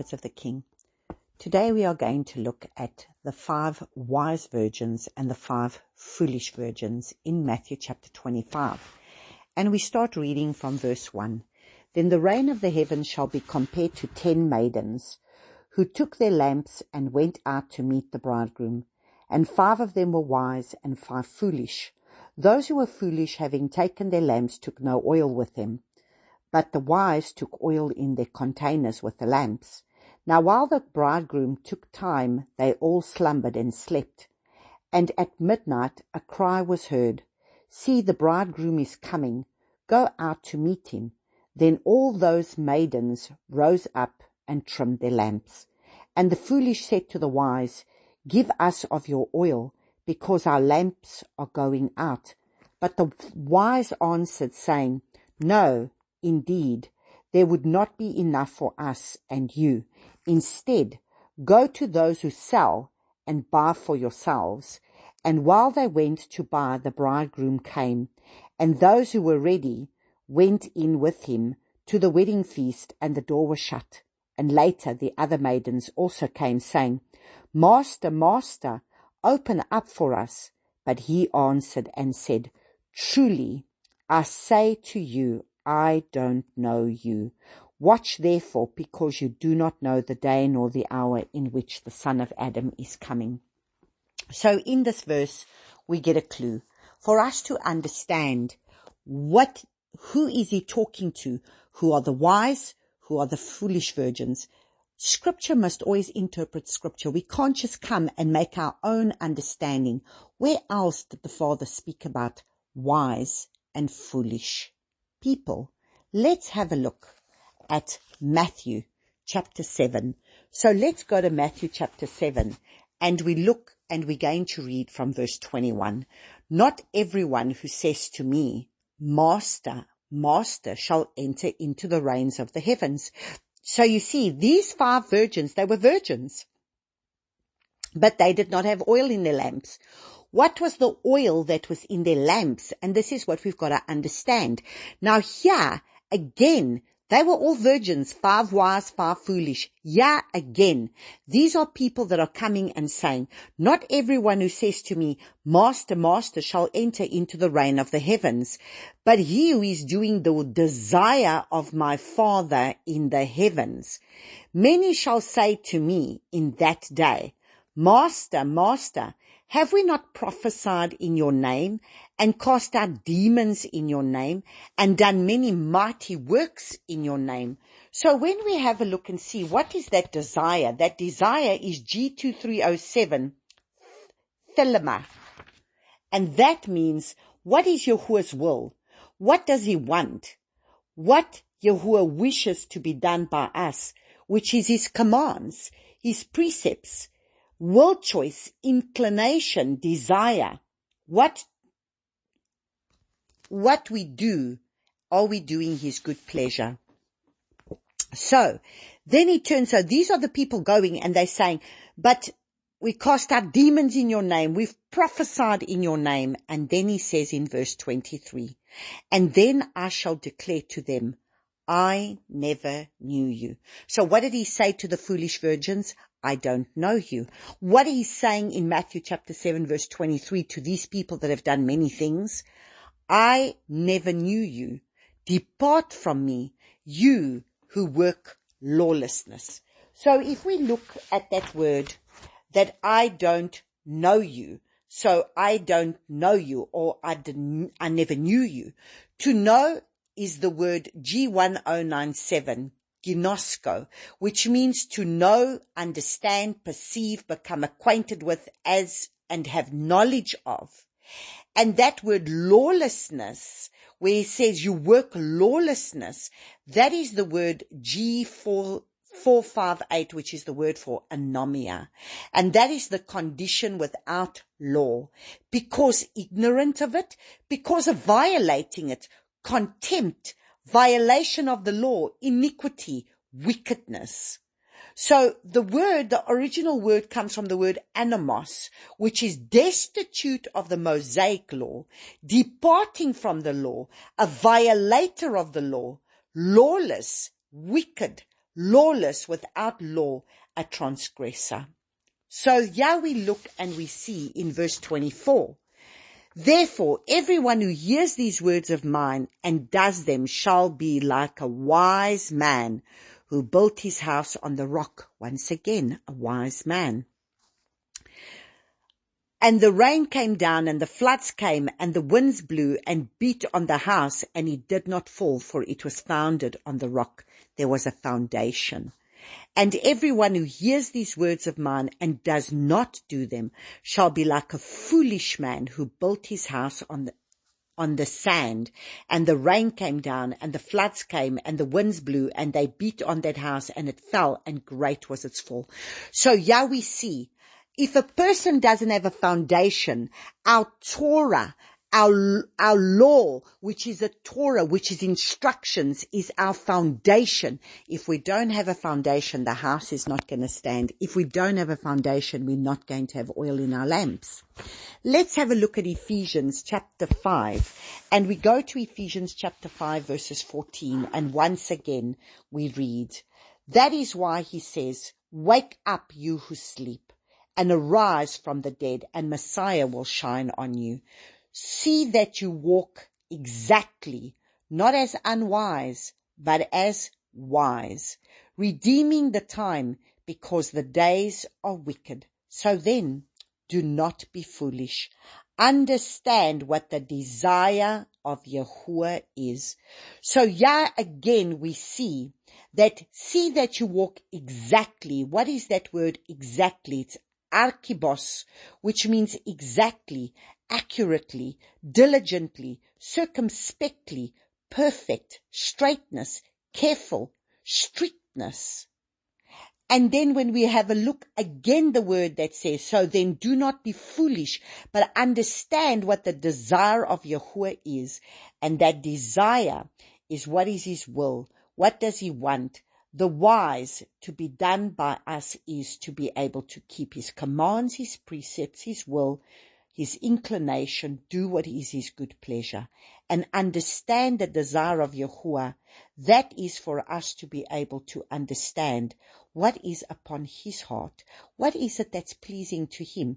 prophets of the King. Today we are going to look at the 5 wise virgins and the 5 foolish virgins in Matthew chapter 25. And we start reading from verse 1. Then the reign of the heavens shall be compared to 10 maidens, who took their lamps and went out to meet the bridegroom. And 5 of them were wise and 5 foolish. Those who were foolish, having taken their lamps, took no oil with them. But the wise took oil in their containers with the lamps. Now while the bridegroom took time, they all slumbered and slept. And at midnight a cry was heard, See, the bridegroom is coming, go out to meet him. Then all those maidens rose up and trimmed their lamps. And the foolish said to the wise, Give us of your oil, because our lamps are going out. But the wise answered, saying, No, indeed, there would not be enough for us and you. Instead, go to those who sell and buy for yourselves. And while they went to buy, the bridegroom came, and those who were ready went in with him to the wedding feast, and the door was shut. And later the other maidens also came, saying, Master, Master, open up for us. But he answered and said, Truly, I say to you, I don't know you. Watch therefore, because you do not know the day nor the hour in which the Son of Adam is coming. So in this verse, we get a clue for us to understand who is he talking to? Who are the wise? Who are the foolish virgins? Scripture must always interpret Scripture. We can't just come and make our own understanding. Where else did the Father speak about wise and foolish people? Let's have a look at Matthew chapter 7. So let's go to Matthew chapter 7 and we're going to read from verse 21. Not everyone who says to me, Master, Master, shall enter into the reigns of the heavens. So you see, these 5 virgins, they were virgins, but they did not have oil in their lamps. What was the oil that was in their lamps? And this is what we've got to understand. Now here, again, they were all virgins, 5 wise, 5 foolish. Yeah, again, these are people that are coming and saying, not everyone who says to me, Master, Master, shall enter into the reign of the heavens, but he who is doing the desire of my Father in the heavens. Many shall say to me in that day, Master, Master, have we not prophesied in your name, and cast out demons in your name, and done many mighty works in your name? So when we have a look and see what is that desire is G2307, thelema. And that means, what is Yahuwah's will? What does he want? What Yahuwah wishes to be done by us, which is his commands, his precepts, will choice, inclination, desire. What we do, are we doing his good pleasure? So then he turns, so these are the people going and they're saying, but we cast out demons in your name, we've prophesied in your name. And then he says in verse 23, and then I shall declare to them, I never knew you. So what did he say to the foolish virgins? I don't know you. What he's saying in Matthew chapter 7 verse 23 to these people that have done many things, I never knew you. Depart from me, you who work lawlessness. So if we look at that word, that I don't know you, so I don't know you, or I never knew you. To know is the word G1097, ginosko, which means to know, understand, perceive, become acquainted with, as, and have knowledge of. And that word lawlessness, where it says you work lawlessness, that is the word G4458, which is the word for anomia. And that is the condition without law, because ignorant of it, because of violating it, contempt, violation of the law, iniquity, wickedness. So the original word comes from the word anamos, which is destitute of the Mosaic law, departing from the law, a violator of the law, lawless, wicked, lawless without law, a transgressor. So here we look and we see in verse 24, therefore everyone who hears these words of mine and does them shall be like a wise man who built his house on the rock. Once again, a wise man. And the rain came down, and the floods came, and the winds blew and beat on the house, and it did not fall, for it was founded on the rock. There was a foundation. And everyone who hears these words of mine and does not do them shall be like a foolish man who built his house on the sand, and the rain came down, and the floods came, and the winds blew, and they beat on that house, and it fell, and great was its fall. So here we see, if a person doesn't have a foundation, our Torah, our law, which is a Torah, which is instructions, is our foundation. If we don't have a foundation, the house is not going to stand. If we don't have a foundation, we're not going to have oil in our lamps. Let's have a look at Ephesians chapter 5. And we go to Ephesians chapter 5 verses 14. And once again we read, that is why he says, wake up, you who sleep, and arise from the dead, and Messiah will shine on you. See that you walk exactly, not as unwise, but as wise, redeeming the time, because the days are wicked. So then, do not be foolish. Understand what the desire of Yahuwah is. So here again we see that you walk exactly. What is that word exactly? It's arkibos, which means exactly, accurately, diligently, circumspectly, perfect, straightness, careful, strictness. And then when we have a look again, the word that says, so then do not be foolish, but understand what the desire of Yahuwah is. And that desire is what is his will. What does he want? The wise to be done by us is to be able to keep his commands, his precepts, his will, his inclination, do what is his good pleasure, and understand the desire of Yahuwah. That is for us to be able to understand what is upon his heart. What is it that's pleasing to him?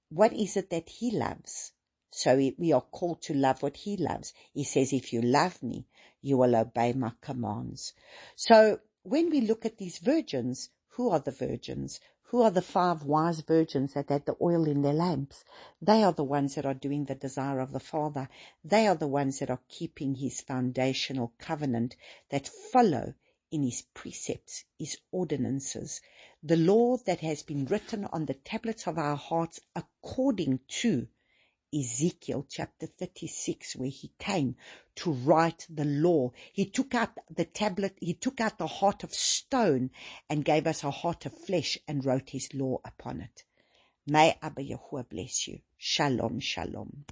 What is it that he loves? So we are called to love what he loves. He says, if you love me, you will obey my commands. So when we look at these virgins, who are the virgins? Who are the 5 wise virgins that had the oil in their lamps? They are the ones that are doing the desire of the Father. They are the ones that are keeping his foundational covenant, that follow in his precepts, his ordinances, the law that has been written on the tablets of our hearts, according to Ezekiel chapter 36, where he came to write the law. He took out the tablet, he took out the heart of stone and gave us a heart of flesh and wrote his law upon it. May Abba Yahuwah bless you. Shalom, shalom.